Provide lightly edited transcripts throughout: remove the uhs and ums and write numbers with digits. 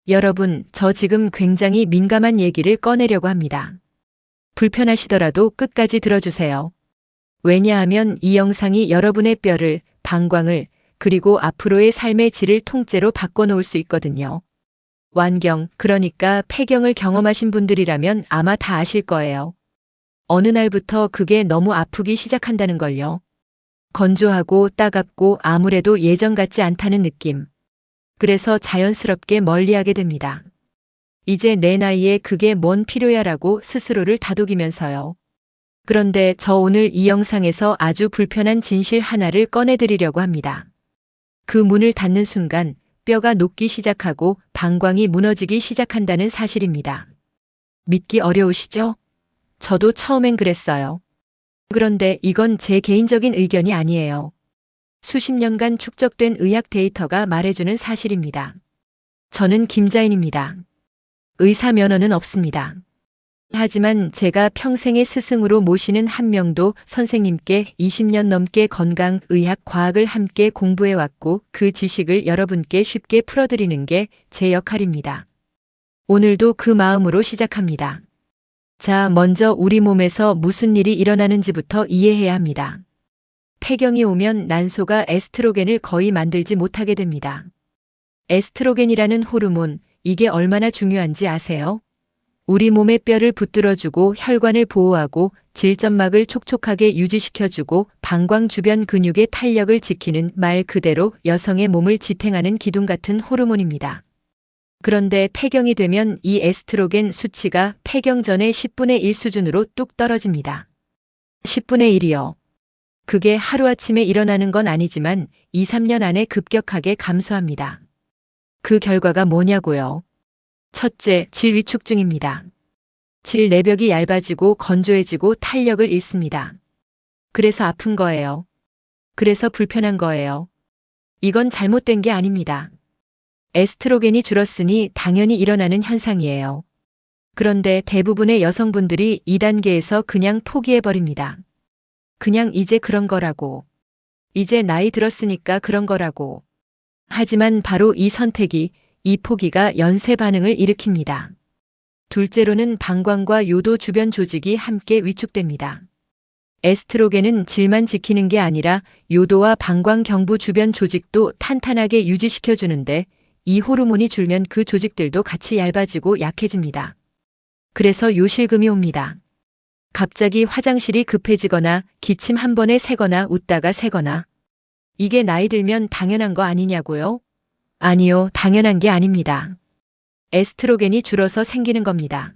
여러분, 저 지금 굉장히 민감한 얘기를 꺼내려고 합니다. 불편하시더라도 끝까지 들어주세요. 왜냐하면 이 영상이 여러분의 뼈를, 방광을, 그리고 앞으로의 삶의 질을 통째로 바꿔놓을 수 있거든요. 완경, 그러니까 폐경을 경험하신 분들이라면 아마 다 아실 거예요. 어느 날부터 그게 너무 아프기 시작한다는 걸요. 건조하고 따갑고 아무래도 예전 같지 않다는 느낌. 그래서 자연스럽게 멀리하게 됩니다. 이제 내 나이에 그게 뭔 필요야라고 스스로를 다독이면서요. 그런데 저 오늘 이 영상에서 아주 불편한 진실 하나를 꺼내드리려고 합니다. 그 문을 닫는 순간 뼈가 녹기 시작하고 방광이 무너지기 시작한다는 사실입니다. 믿기 어려우시죠? 저도 처음엔 그랬어요. 그런데 이건 제 개인적인 의견이 아니에요. 수십 년간 축적된 의학 데이터가 말해주는 사실입니다. 저는 김자인입니다. 의사 면허는 없습니다. 하지만 제가 평생의 스승으로 모시는 한 명도 선생님께 20년 넘게 건강, 의학, 과학을 함께 공부해왔고 그 지식을 여러분께 쉽게 풀어드리는 게 제 역할입니다. 오늘도 그 마음으로 시작합니다. 자, 먼저 우리 몸에서 무슨 일이 일어나는지부터 이해해야 합니다. 폐경이 오면 난소가 에스트로겐을 거의 만들지 못하게 됩니다. 에스트로겐이라는 호르몬, 이게 얼마나 중요한지 아세요? 우리 몸의 뼈를 붙들어주고 혈관을 보호하고 질점막을 촉촉하게 유지시켜주고 방광 주변 근육의 탄력을 지키는 말 그대로 여성의 몸을 지탱하는 기둥 같은 호르몬입니다. 그런데 폐경이 되면 이 에스트로겐 수치가 폐경 전의 10분의 1 수준으로 뚝 떨어집니다. 10분의 1이요. 그게 하루아침에 일어나는 건 아니지만 2, 3년 안에 급격하게 감소합니다. 그 결과가 뭐냐고요? 첫째, 질 위축증입니다. 질 내벽이 얇아지고 건조해지고 탄력을 잃습니다. 그래서 아픈 거예요. 그래서 불편한 거예요. 이건 잘못된 게 아닙니다. 에스트로겐이 줄었으니 당연히 일어나는 현상이에요. 그런데 대부분의 여성분들이 2단계에서 그냥 포기해버립니다. 그냥 이제 그런 거라고. 이제 나이 들었으니까 그런 거라고. 하지만 바로 이 선택이, 이 포기가 연쇄 반응을 일으킵니다. 둘째로는 방광과 요도 주변 조직이 함께 위축됩니다. 에스트로겐은 질만 지키는 게 아니라 요도와 방광 경부 주변 조직도 탄탄하게 유지시켜주는데 이 호르몬이 줄면 그 조직들도 같이 얇아지고 약해집니다. 그래서 요실금이 옵니다. 갑자기 화장실이 급해지거나 기침 한 번에 새거나 웃다가 새거나. 이게 나이 들면 당연한 거 아니냐고요? 아니요, 당연한 게 아닙니다. 에스트로겐이 줄어서 생기는 겁니다.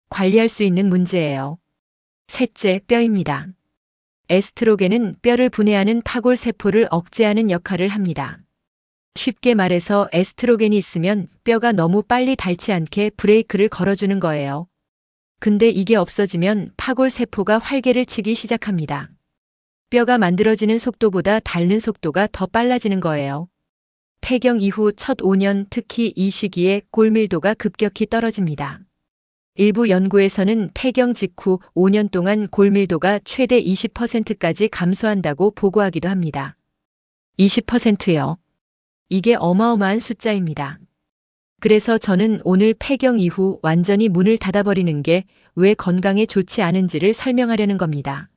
관리할 수 있는 문제예요. 셋째, 뼈입니다. 에스트로겐은 뼈를 분해하는 파골세포를 억제하는 역할을 합니다. 쉽게 말해서 에스트로겐이 있으면 뼈가 너무 빨리 닳지 않게 브레이크를 걸어주는 거예요. 근데 이게 없어지면 파골세포가 활개를 치기 시작합니다. 뼈가 만들어지는 속도보다 닳는 속도가 더 빨라지는 거예요. 폐경 이후 첫 5년, 특히 이 시기에 골밀도가 급격히 떨어집니다. 일부 연구에서는 폐경 직후 5년 동안 골밀도가 최대 20%까지 감소한다고 보고하기도 합니다. 20%요. 이게 어마어마한 숫자입니다. 그래서 저는 오늘 폐경 이후 완전히 문을 닫아버리는 게 왜 건강에 좋지 않은지를 설명하려는 겁니다.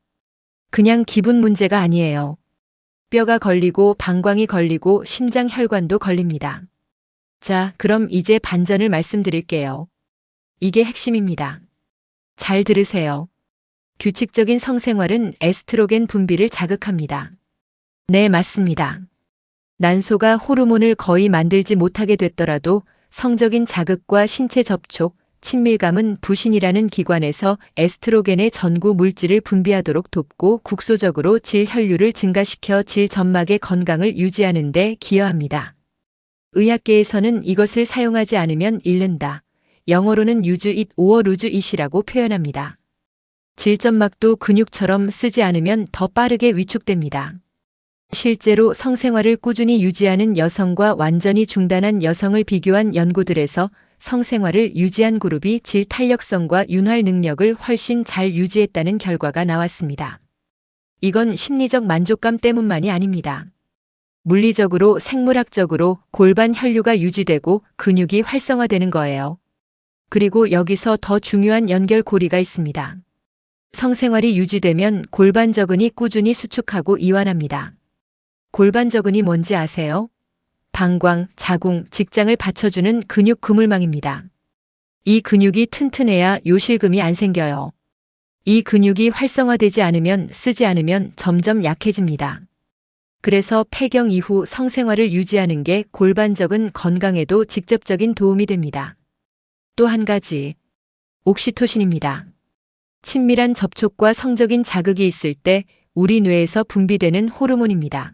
그냥 기분 문제가 아니에요. 뼈가 걸리고 방광이 걸리고 심장 혈관도 걸립니다. 자, 그럼 이제 반전을 말씀드릴게요. 이게 핵심입니다. 잘 들으세요. 규칙적인 성생활은 에스트로겐 분비를 자극합니다. 네, 맞습니다. 난소가 호르몬을 거의 만들지 못하게 됐더라도 성적인 자극과 신체 접촉, 친밀감은 부신이라는 기관에서 에스트로겐의 전구 물질을 분비하도록 돕고 국소적으로 질 혈류를 증가시켜 질 점막의 건강을 유지하는 데 기여합니다. 의학계에서는 이것을 사용하지 않으면 잃는다. 영어로는 use it or lose it이라고 표현합니다. 질점막도 근육처럼 쓰지 않으면 더 빠르게 위축됩니다. 실제로 성생활을 꾸준히 유지하는 여성과 완전히 중단한 여성을 비교한 연구들에서 성생활을 유지한 그룹이 질 탄력성과 윤활 능력을 훨씬 잘 유지했다는 결과가 나왔습니다. 이건 심리적 만족감 때문만이 아닙니다. 물리적으로 생물학적으로 골반 혈류가 유지되고 근육이 활성화되는 거예요. 그리고 여기서 더 중요한 연결고리가 있습니다. 성생활이 유지되면 골반저근이 꾸준히 수축하고 이완합니다. 골반저근이 뭔지 아세요? 방광, 자궁, 직장을 받쳐주는 근육 그물망입니다. 이 근육이 튼튼해야 요실금이 안 생겨요. 이 근육이 활성화되지 않으면 쓰지 않으면 점점 약해집니다. 그래서 폐경 이후 성생활을 유지하는 게 골반저근 건강에도 직접적인 도움이 됩니다. 또 한 가지, 옥시토신입니다. 친밀한 접촉과 성적인 자극이 있을 때 우리 뇌에서 분비되는 호르몬입니다.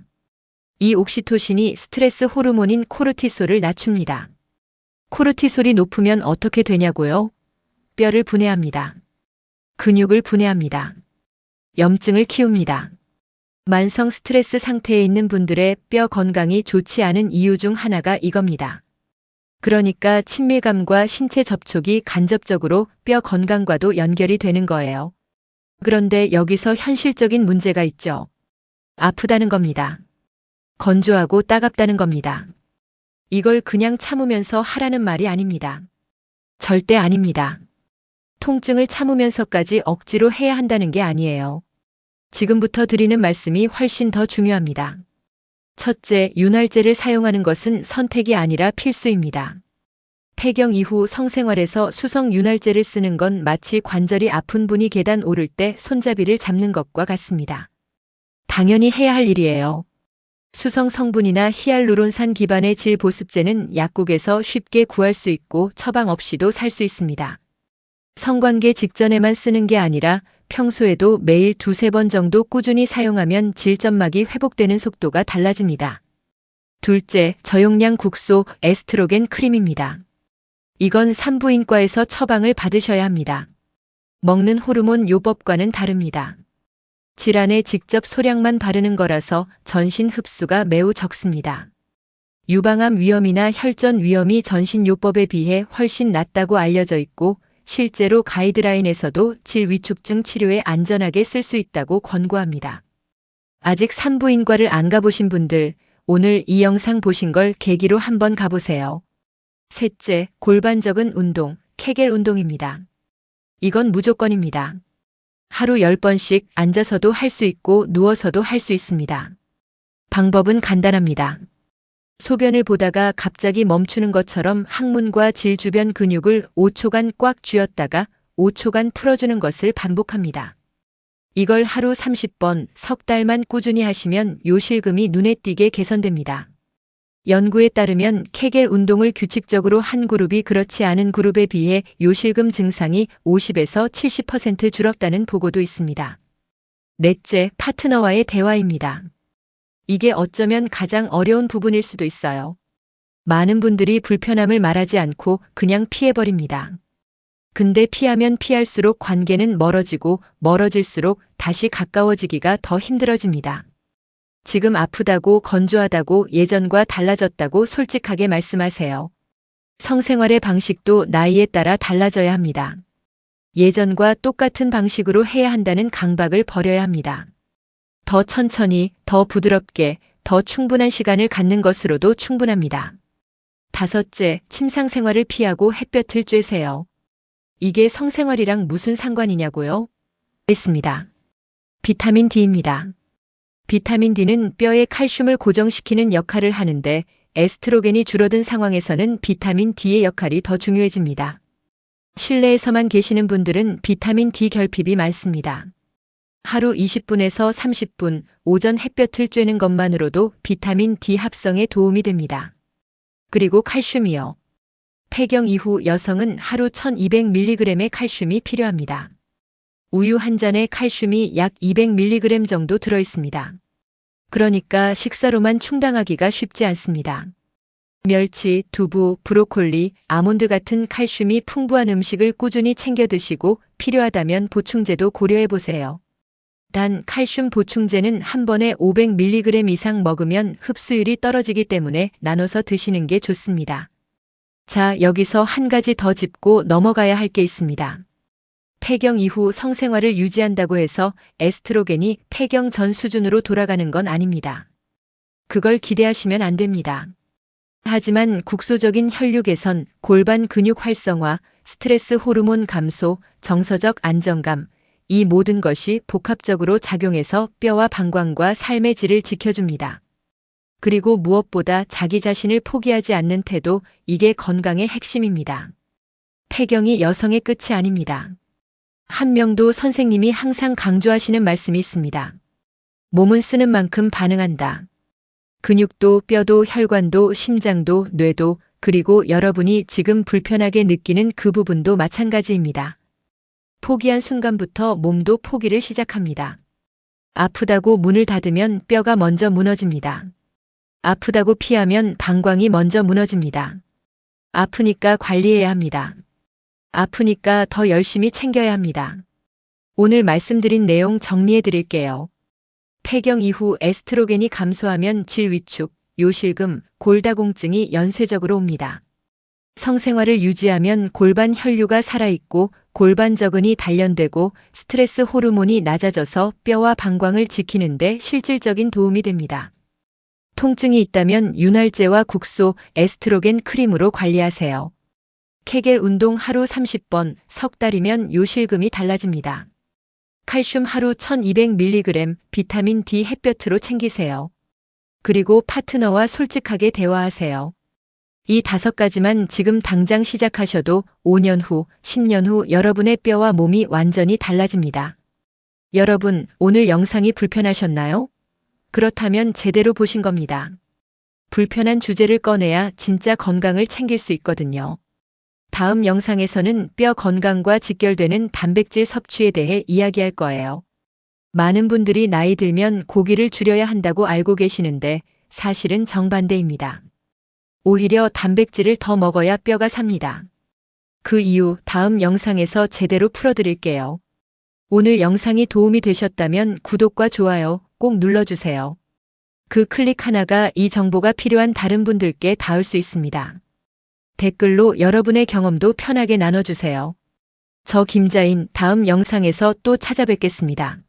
이 옥시토신이 스트레스 호르몬인 코르티솔을 낮춥니다. 코르티솔이 높으면 어떻게 되냐고요? 뼈를 분해합니다. 근육을 분해합니다. 염증을 키웁니다. 만성 스트레스 상태에 있는 분들의 뼈 건강이 좋지 않은 이유 중 하나가 이겁니다. 그러니까 친밀감과 신체 접촉이 간접적으로 뼈 건강과도 연결이 되는 거예요. 그런데 여기서 현실적인 문제가 있죠. 아프다는 겁니다. 건조하고 따갑다는 겁니다. 이걸 그냥 참으면서 하라는 말이 아닙니다. 절대 아닙니다. 통증을 참으면서까지 억지로 해야 한다는 게 아니에요. 지금부터 드리는 말씀이 훨씬 더 중요합니다. 첫째, 윤활제를 사용하는 것은 선택이 아니라 필수입니다. 폐경 이후 성생활에서 수성 윤활제를 쓰는 건 마치 관절이 아픈 분이 계단 오를 때 손잡이를 잡는 것과 같습니다. 당연히 해야 할 일이에요. 수성 성분이나 히알루론산 기반의 질 보습제는 약국에서 쉽게 구할 수 있고 처방 없이도 살 수 있습니다. 성관계 직전에만 쓰는 게 아니라 평소에도 매일 2~3번 정도 꾸준히 사용하면 질점막이 회복되는 속도가 달라집니다. 둘째, 저용량 국소 에스트로겐 크림입니다. 이건 산부인과에서 처방을 받으셔야 합니다. 먹는 호르몬 요법과는 다릅니다. 질환에 직접 소량만 바르는 거라서 전신 흡수가 매우 적습니다. 유방암 위험이나 혈전 위험이 전신 요법에 비해 훨씬 낮다고 알려져 있고 실제로 가이드라인에서도 질 위축증 치료에 안전하게 쓸 수 있다고 권고합니다. 아직 산부인과를 안 가보신 분들, 오늘 이 영상 보신 걸 계기로 한번 가보세요. 셋째, 골반적은 운동, 케겔 운동입니다. 이건 무조건입니다. 하루 10번씩 앉아서도 할 수 있고 누워서도 할 수 있습니다. 방법은 간단합니다. 소변을 보다가 갑자기 멈추는 것처럼 항문과 질 주변 근육을 5초간 꽉 쥐었다가 5초간 풀어주는 것을 반복합니다. 이걸 하루 30번, 석 달만 꾸준히 하시면 요실금이 눈에 띄게 개선됩니다. 연구에 따르면 케겔 운동을 규칙적으로 한 그룹이 그렇지 않은 그룹에 비해 요실금 증상이 50에서 70% 줄었다는 보고도 있습니다. 넷째, 파트너와의 대화입니다. 이게 어쩌면 가장 어려운 부분일 수도 있어요. 많은 분들이 불편함을 말하지 않고 그냥 피해버립니다. 근데 피하면 피할수록 관계는 멀어지고 멀어질수록 다시 가까워지기가 더 힘들어집니다. 지금 아프다고 건조하다고 예전과 달라졌다고 솔직하게 말씀하세요. 성생활의 방식도 나이에 따라 달라져야 합니다. 예전과 똑같은 방식으로 해야 한다는 강박을 버려야 합니다. 더 천천히, 더 부드럽게, 더 충분한 시간을 갖는 것으로도 충분합니다. 다섯째, 침상 생활을 피하고 햇볕을 쬐세요. 이게 성생활이랑 무슨 상관이냐고요? 있습니다. 비타민 D입니다. 비타민 D는 뼈의 칼슘을 고정시키는 역할을 하는데 에스트로겐이 줄어든 상황에서는 비타민 D의 역할이 더 중요해집니다. 실내에서만 계시는 분들은 비타민 D 결핍이 많습니다. 하루 20분에서 30분 오전 햇볕을 쬐는 것만으로도 비타민 D 합성에 도움이 됩니다. 그리고 칼슘이요. 폐경 이후 여성은 하루 1200mg의 칼슘이 필요합니다. 우유 한 잔에 칼슘이 약 200mg 정도 들어 있습니다. 그러니까 식사로만 충당하기가 쉽지 않습니다. 멸치, 두부, 브로콜리, 아몬드 같은 칼슘이 풍부한 음식을 꾸준히 챙겨 드시고 필요하다면 보충제도 고려해 보세요. 단 칼슘 보충제는 한 번에 500mg 이상 먹으면 흡수율이 떨어지기 때문에 나눠서 드시는 게 좋습니다. 자, 여기서 한 가지 더 짚고 넘어가야 할 게 있습니다. 폐경 이후 성생활을 유지한다고 해서 에스트로겐이 폐경 전 수준으로 돌아가는 건 아닙니다. 그걸 기대하시면 안 됩니다. 하지만 국소적인 혈류 개선, 골반 근육 활성화, 스트레스 호르몬 감소, 정서적 안정감, 이 모든 것이 복합적으로 작용해서 뼈와 방광과 삶의 질을 지켜줍니다. 그리고 무엇보다 자기 자신을 포기하지 않는 태도, 이게 건강의 핵심입니다. 폐경이 여성의 끝이 아닙니다. 한명도 선생님이 항상 강조하시는 말씀이 있습니다. 몸은 쓰는 만큼 반응한다. 근육도 뼈도 혈관도 심장도 뇌도 그리고 여러분이 지금 불편하게 느끼는 그 부분도 마찬가지입니다. 포기한 순간부터 몸도 포기를 시작합니다. 아프다고 문을 닫으면 뼈가 먼저 무너집니다. 아프다고 피하면 방광이 먼저 무너집니다. 아프니까 관리해야 합니다. 아프니까 더 열심히 챙겨야 합니다. 오늘 말씀드린 내용 정리해 드릴게요. 폐경 이후 에스트로겐이 감소하면 질 위축, 요실금, 골다공증이 연쇄적으로 옵니다. 성생활을 유지하면 골반 혈류가 살아있고 골반 저근이 단련되고 스트레스 호르몬이 낮아져서 뼈와 방광을 지키는데 실질적인 도움이 됩니다. 통증이 있다면 윤활제와 국소, 에스트로겐 크림으로 관리하세요. 케겔 운동 하루 30번, 석 달이면 요실금이 달라집니다. 칼슘 하루 1200mg, 비타민 D 햇볕으로 챙기세요. 그리고 파트너와 솔직하게 대화하세요. 이 5가지만 지금 당장 시작하셔도 5년 후, 10년 후 여러분의 뼈와 몸이 완전히 달라집니다. 여러분, 오늘 영상이 불편하셨나요? 그렇다면 제대로 보신 겁니다. 불편한 주제를 꺼내야 진짜 건강을 챙길 수 있거든요. 다음 영상에서는 뼈 건강과 직결되는 단백질 섭취에 대해 이야기할 거예요. 많은 분들이 나이 들면 고기를 줄여야 한다고 알고 계시는데 사실은 정반대입니다. 오히려 단백질을 더 먹어야 뼈가 삽니다. 그 이유 다음 영상에서 제대로 풀어드릴게요. 오늘 영상이 도움이 되셨다면 구독과 좋아요 꼭 눌러주세요. 그 클릭 하나가 이 정보가 필요한 다른 분들께 닿을 수 있습니다. 댓글로 여러분의 경험도 편하게 나눠주세요. 저 김자인 다음 영상에서 또 찾아뵙겠습니다.